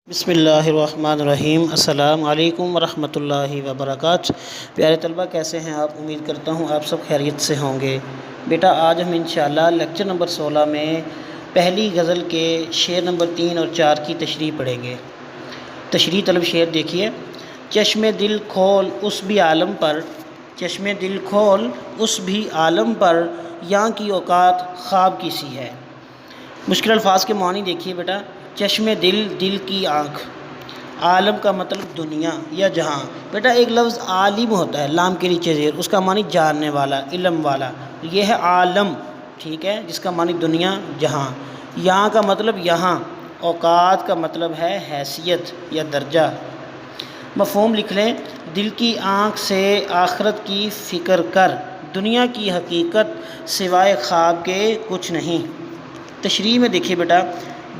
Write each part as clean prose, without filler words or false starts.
بسم اللہ الرحمن الرحیم۔ السلام علیکم ورحمۃ اللہ وبرکاتہ۔ پیارے طلبہ، کیسے ہیں آپ؟ امید کرتا ہوں آپ سب خیریت سے ہوں گے۔ بیٹا آج ہم انشاءاللہ لیکچر نمبر 16 میں پہلی غزل کے شعر نمبر 3 اور 4 کی تشریح پڑھیں گے۔ تشریح طلب شعر دیکھیے۔ چشم دل کھول اس بھی عالم پر، چشم دل کھول اس بھی عالم پر، یہاں کی اوقات خواب کی سی ہے۔ مشکل الفاظ کے معنی دیکھیے بیٹا۔ چشم دل، دل کی آنکھ، عالم کا مطلب دنیا یا جہاں۔ بیٹا ایک لفظ عالم ہوتا ہے، لام کے نیچے زیر، اس کا معنی جاننے والا، علم والا۔ یہ ہے عالم، ٹھیک ہے، جس کا معنی دنیا، جہاں۔ یہاں کا مطلب یہاں، اوقات کا مطلب ہے حیثیت یا درجہ۔ مفہوم لکھ لیں۔ دل کی آنکھ سے آخرت کی فکر کر، دنیا کی حقیقت سوائے خواب کے کچھ نہیں۔ تشریح میں دیکھیے بیٹا،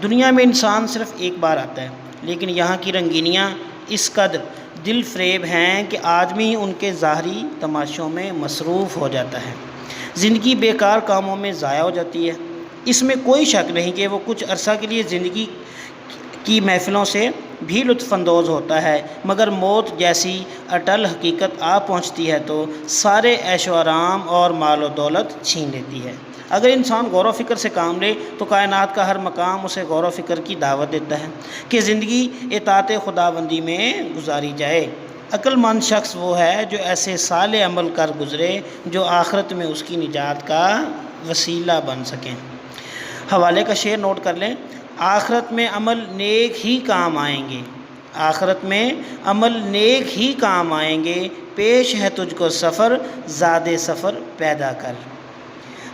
دنیا میں انسان صرف ایک بار آتا ہے، لیکن یہاں کی رنگینیاں اس قدر دل فریب ہیں کہ آدمی ان کے ظاہری تماشوں میں مصروف ہو جاتا ہے۔ زندگی بیکار کاموں میں ضائع ہو جاتی ہے۔ اس میں کوئی شک نہیں کہ وہ کچھ عرصہ کے لیے زندگی کی محفلوں سے بھی لطف اندوز ہوتا ہے، مگر موت جیسی اٹل حقیقت آ پہنچتی ہے تو سارے عیش و آرام اور مال و دولت چھین لیتی ہے۔ اگر انسان غور و فکر سے کام لے تو کائنات کا ہر مقام اسے غور و فکر کی دعوت دیتا ہے کہ زندگی اطاعت خداوندی میں گزاری جائے۔ عقل مند شخص وہ ہے جو ایسے صالح عمل کر گزرے جو آخرت میں اس کی نجات کا وسیلہ بن سکیں۔ حوالے کا شعر نوٹ کر لیں۔ آخرت میں عمل نیک ہی کام آئیں گے، آخرت میں عمل نیک ہی کام آئیں گے، پیش ہے تجھ کو سفر، زاد سفر پیدا کر۔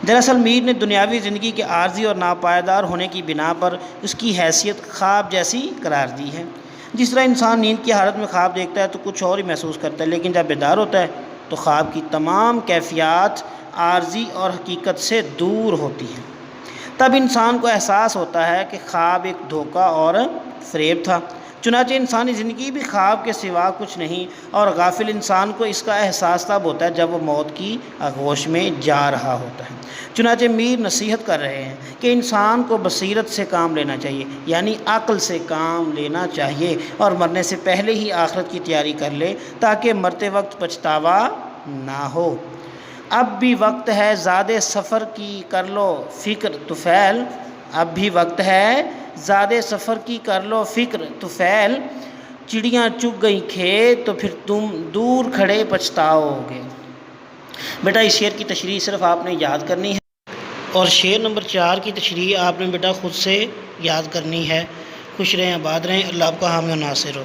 دراصل میر نے دنیاوی زندگی کے عارضی اور ناپائیدار ہونے کی بنا پر اس کی حیثیت خواب جیسی قرار دی ہے۔ جس طرح انسان نیند کی حالت میں خواب دیکھتا ہے تو کچھ اور ہی محسوس کرتا ہے، لیکن جب بیدار ہوتا ہے تو خواب کی تمام کیفیات عارضی اور حقیقت سے دور ہوتی ہیں۔ تب انسان کو احساس ہوتا ہے کہ خواب ایک دھوکہ اور فریب تھا۔ چنانچہ انسانی زندگی بھی خواب کے سوا کچھ نہیں، اور غافل انسان کو اس کا احساس تب ہوتا ہے جب وہ موت کی آغوش میں جا رہا ہوتا ہے۔ چنانچہ میر نصیحت کر رہے ہیں کہ انسان کو بصیرت سے کام لینا چاہیے، یعنی عقل سے کام لینا چاہیے، اور مرنے سے پہلے ہی آخرت کی تیاری کر لے تاکہ مرتے وقت پچھتاوا نہ ہو۔ اب بھی وقت ہے زاد سفر کی، کر لو فکر طفیل، اب بھی وقت ہے زاد سفر کی، کر لو فکر طفیل، چڑیاں چگ گئیں کھیت تو پھر تم دور کھڑے پچھتاؤ گے۔ بیٹا اس شعر کی تشریح صرف آپ نے یاد کرنی ہے، اور شعر نمبر 4 کی تشریح آپ نے بیٹا خود سے یاد کرنی ہے۔ خوش رہیں، آباد رہیں، اللہ آپ کا حامی و ناصر ہو۔